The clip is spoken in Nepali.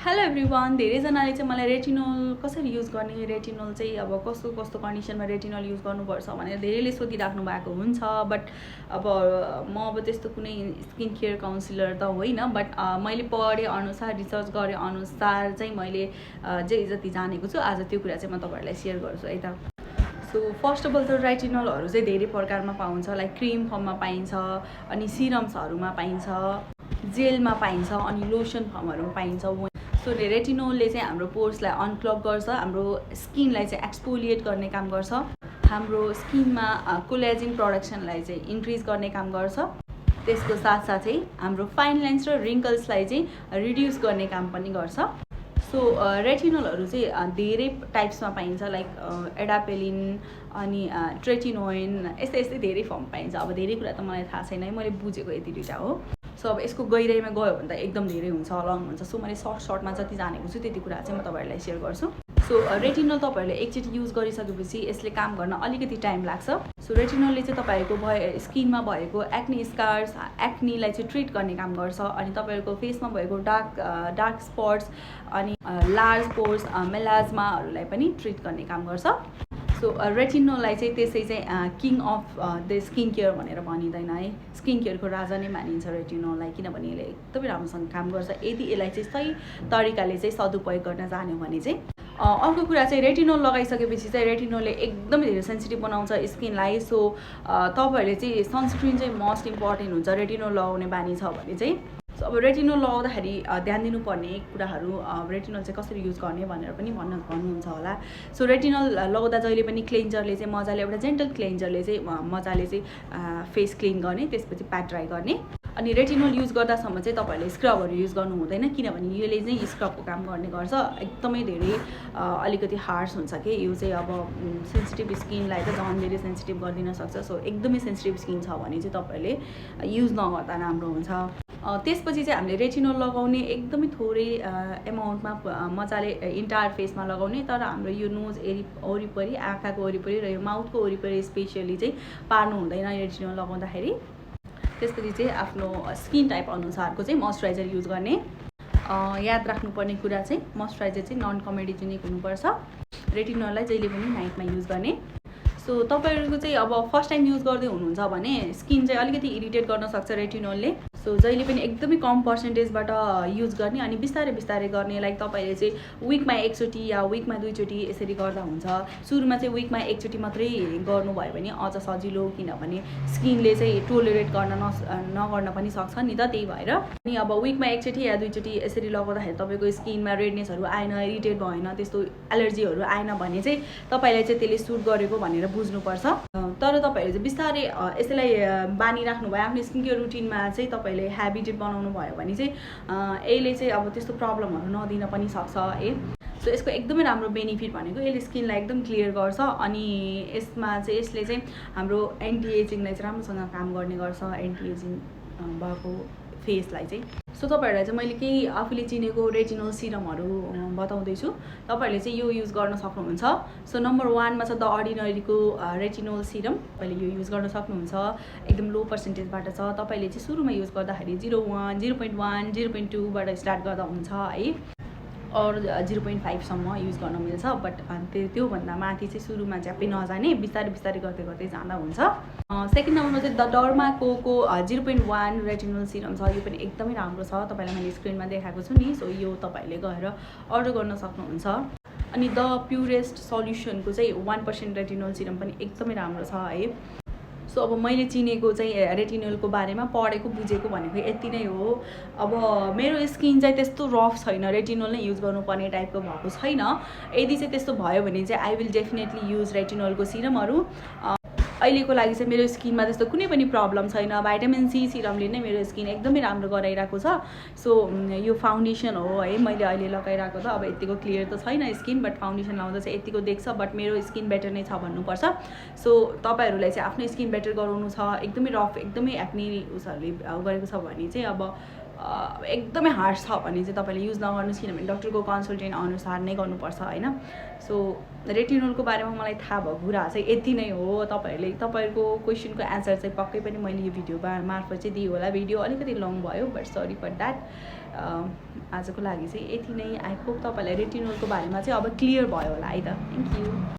हेलो एभ्रिवान, धेरैजनाले चाहिँ मलाई रेटिनोल कसरी युज गर्ने, रेटिनोल चाहिँ अब कस्तो कस्तो कन्डिसनमा रेटिनोल युज गर्नुपर्छ भनेर धेरैले सोधिराख्नु भएको हुन्छ। बट अब म अब त्यस्तो कुनै स्किन केयर काउन्सिलर त होइन, बट मैले पढे अनुसार रिसर्च गरे अनुसार चाहिँ मैले जे जति जानेको छु आज त्यो कुरा चाहिँ म तपाईँहरूलाई सेयर गर्छु है त। सो फर्स्ट अफ अल त रेटिनलहरू चाहिँ धेरै प्रकारमा पाउँछ, लाइक क्रिम फर्ममा पाइन्छ, अनि सिरम्सहरूमा पाइन्छ, जेलमा पाइन्छ, अनि लोसन फर्महरूमा पाइन्छ। सो रेटिनोलले चाहिँ हाम्रो पोर्सलाई अनक्लग गर्छ, हाम्रो स्किनलाई चाहिँ एक्सफोलिएट गर्ने काम गर्छ, हाम्रो स्किनमा कोलाजेन प्रोडक्सनलाई चाहिँ इन्क्रिज गर्ने काम गर्छ। त्यसको साथसाथै हाम्रो फाइन लाइन्स र रिङ्कल्सलाई चाहिँ रिड्युस गर्ने काम पनि गर्छ। सो रेटिनोलहरू चाहिँ धेरै टाइप्समा पाइन्छ, लाइक एडापेलिन अनि ट्रेटिनोइन, यस्तै यस्तै धेरै फर्म पाइन्छ। अब धेरै कुरा त मलाई थाहा छैन है, मैले बुझेको यति दुइटा हो। सो अब यसको गहिराइमा गयो भने त एकदम धेरै हुन्छ, लङ हुन्छ। सो मैले सर्टमा जति जानेको छु त्यति कुरा चाहिँ म तपाईँहरूलाई सेयर गर्छु। सो रेटिनोल तपाईँहरूले एकचोटि युज गरिसकेपछि यसले काम गर्न अलिकति टाइम लाग्छ। सो रेटिनोलले चाहिँ तपाईँहरूको स्किनमा भएको एक्नी स्कार्स, एक्नीलाई चाहिँ ट्रिट गर्ने काम गर्छ, अनि तपाईँहरूको फेसमा भएको डार्क स्पट्स अनि लार्ज पोर्स, मेलाज्माहरूलाई पनि ट्रिट गर्ने काम गर्छ। सो रेटिनोललाई चाहिँ त्यसै चाहिँ king of the skin care भनेर भनिँदैन है, स्किन केयरको राजा नै मानिन्छ रेटिनोललाई, किनभने यसले एकदमै राम्रोसँग काम गर्छ यदि यसलाई चाहिँ सही तरिकाले चाहिँ सदुपयोग गर्न जान्यो भने चाहिँ। अर्को कुरा चाहिँ रेटिनोल लगाइसकेपछि चाहिँ रेटिनोलले एकदमै धेरै सेन्सिटिभ बनाउँछ स्किनलाई। सो तपाईँहरूले चाहिँ सनस्क्रिन चाहिँ मोस्ट इम्पोर्टेन्ट हुन्छ रेटिनोल लगाउने बानी छ भने चाहिँ। सो अब रेटिनोल लगाउँदाखेरि ध्यान दिनुपर्ने कुराहरू, रेटिनोल चाहिँ कसरी युज गर्ने भनेर पनि भन्नुहुन्छ होला। सो रेटिनोल लगाउँदा जहिले पनि क्लेन्जरले चाहिँ मजाले, एउटा जेन्टल क्लेन्जरले चाहिँ मजाले चाहिँ फेस क्लिन गर्ने, त्यसपछि प्याक ड्राई गर्ने। अनि रेटिनोल युज गर्दासम्म चाहिँ तपाईँहरूले स्क्रबहरू युज गर्नु हुँदैन, किनभने यसले चाहिँ स्क्रबको काम गर्ने गर्छ। एकदमै धेरै अलिकति हार्स हुन्छ कि यो चाहिँ, अब सेन्सिटिभ स्किनलाई त झन् धेरै सेन्सिटिभ गरिदिन सक्छ। सो एकदमै सेन्सिटिभ स्किन छ भने चाहिँ तपाईँहरूले युज नगर्दा राम्रो हुन्छ। त्यसपछि चाहिँ हामीले रेटिनोल लगाउने एकदमै थोरै एमाउन्टमा मजाले इन्टायर फेसमा लगाउने, तर हाम्रो यो नोज वरिपरि, आँखाको वरिपरि र यो माउथको वरिपरि स्पेसियली चाहिँ पार्नु हुँदैन रेटिनोल लगाउँदाखेरि। त्यसपछि चाहिँ आफ्नो स्किन टाइप अनुसारको चाहिँ मोइस्चराइजर युज गर्ने। याद राख्नुपर्ने कुरा चाहिँ मोइस्चराइजर चाहिँ नन कमेडिजेनिक हुनुपर्छ। रेटिनोललाई जहिले पनि नाइटमा युज गर्ने। सो तपाईँहरूको चाहिँ अब फर्स्ट टाइम युज गर्दै हुनुहुन्छ भने स्किन चाहिँ अलिकति इरिटेट गर्न सक्छ रेटिनोलले। सो जहिले पनि एकदमै कम पर्सेन्टेजबाट युज गर्ने, अनि बिस्तारै बिस्तारै गर्ने। लाइक तपाईँले चाहिँ विकमा एकचोटि या विकमा दुईचोटि यसरी गर्दा हुन्छ। सुरुमा चाहिँ विकमा एकचोटि मात्रै गर्नुभयो भने अझ सजिलो, किनभने स्किनले चाहिँ टोलरेट गर्न नगर्न पनि सक्छ नि त, त्यही भएर। अनि अब विकमा एकचोटि या दुईचोटि यसरी लगाउँदाखेरि तपाईँको स्किनमा रेडनेसहरू आएन, इरिटेट भएन, त्यस्तो एलर्जीहरू आएन भने चाहिँ तपाईँलाई चाहिँ त्यसले सुट गरेको भनेर बुझ्नुपर्छ। तर तपाईँहरू चाहिँ बिस्तारै यसलाई बानी राख्नुभयो आफ्नो स्किन केयर रुटिनमा चाहिँ तपाईँले ह्याबिटेट बनाउनु भयो भने चाहिँ यसले चाहिँ अब त्यस्तो प्रब्लमहरू नदिन पनि सक्छ है। सो यसको एकदमै राम्रो बेनिफिट भनेको यसले स्किनलाई एकदम क्लियर गर्छ, अनि यसले चाहिँ हाम्रो एन्टी एजिङलाई चाहिँ राम्रोसँग काम गर्ने गर्छ, एन्टी एजिङ भएको फेसलाई चाहिँ। सो तपाईँहरूलाई चाहिँ मैले केही आफूले चिनेको रेटिनोल सिरमहरू बताउँदैछु, तपाईँहरूले चाहिँ यो युज गर्न सक्नुहुन्छ। सो नम्बर 1मा छ द अर्डिनरीको रेटिनोल सिरम, तपाईँले यो युज गर्न सक्नुहुन्छ। एकदम लो पर्सेन्टेजबाट छ, तपाईँले चाहिँ सुरुमा युज गर्दाखेरि 0.1, 0.1, 0.2बाट स्टार्ट गर्दा हुन्छ है, और 0.5सम्म युज गर्न मिल्छ। बट त्योभन्दा माथि चाहिँ सुरुमा च्याप्पै नजाने, बिस्तारै बिस्तारै गर्दै गर्दै जाँदा हुन्छ। सेकेन्ड नम्बरमा चाहिँ द डर्माको 0.1 रेटिनोल सिरम छ, यो पनि एकदमै राम्रो छ, तपाईँलाई मैले स्क्रिनमा देखाएको छु नि। सो यो तपाईँहरूले गएर अर्डर गर्न सक्नुहुन्छ। अनि द प्युरेस्ट सल्युसनको चाहिँ 1% रेटिनोल सिरम पनि एकदमै राम्रो छ है। सो अब मैले चिनेको चाहिँ रेटिनोलको बारेमा पढेको बुझेको भनेको यति नै हो। अब मेरो स्किन चाहिँ त्यस्तो रफ छैन, रेटिनोल नै युज गर्नुपर्ने टाइपको भएको छैन। यदि चाहिँ त्यस्तो भयो भने चाहिँ आई विल डेफिनेटली युज रेटिनोलको सिरमहरू। अहिलेको लागि चाहिँ मेरो स्किनमा त्यस्तो कुनै पनि प्रब्लम छैन। भाइटामिन सी सिरमले नै मेरो स्किन एकदमै राम्रो गराइरहेको छ। सो यो फाउन्डेसन हो है मैले अहिले लगाइरहेको, त अब यतिको क्लियर त छैन स्किन, बट फाउन्डेसन लाउँदा चाहिँ यतिको देख्छ, बट मेरो स्किन बेटर नै छ भन्नुपर्छ। सो तपाईँहरूलाई चाहिँ आफ्नो स्किन बेटर गराउनु छ, एकदमै रफ, एकदमै एक्नी उसहरूले गरेको छ भने चाहिँ अब एकदमै हार्स छ भने चाहिँ तपाईँले युज नगर्नुहोस्, किनभने डक्टरको कन्सल्टेन्ट अनुसार नै गर्नुपर्छ होइन। सो रेटिनोलको बारेमा मलाई थाहा भएको कुरा चाहिँ यति नै हो। तपाईँहरूको क्वेसनको एन्सर चाहिँ पक्कै पनि मैले यो भिडियो मार्फत चाहिँ दिएँ होला। भिडियो अलिकति लङ भयो, बट सरी फर द्याट। आजको लागि चाहिँ यति नै। आई होप तपाईँलाई रेटिनोलको बारेमा चाहिँ अब क्लियर भयो होला है त। Thank you.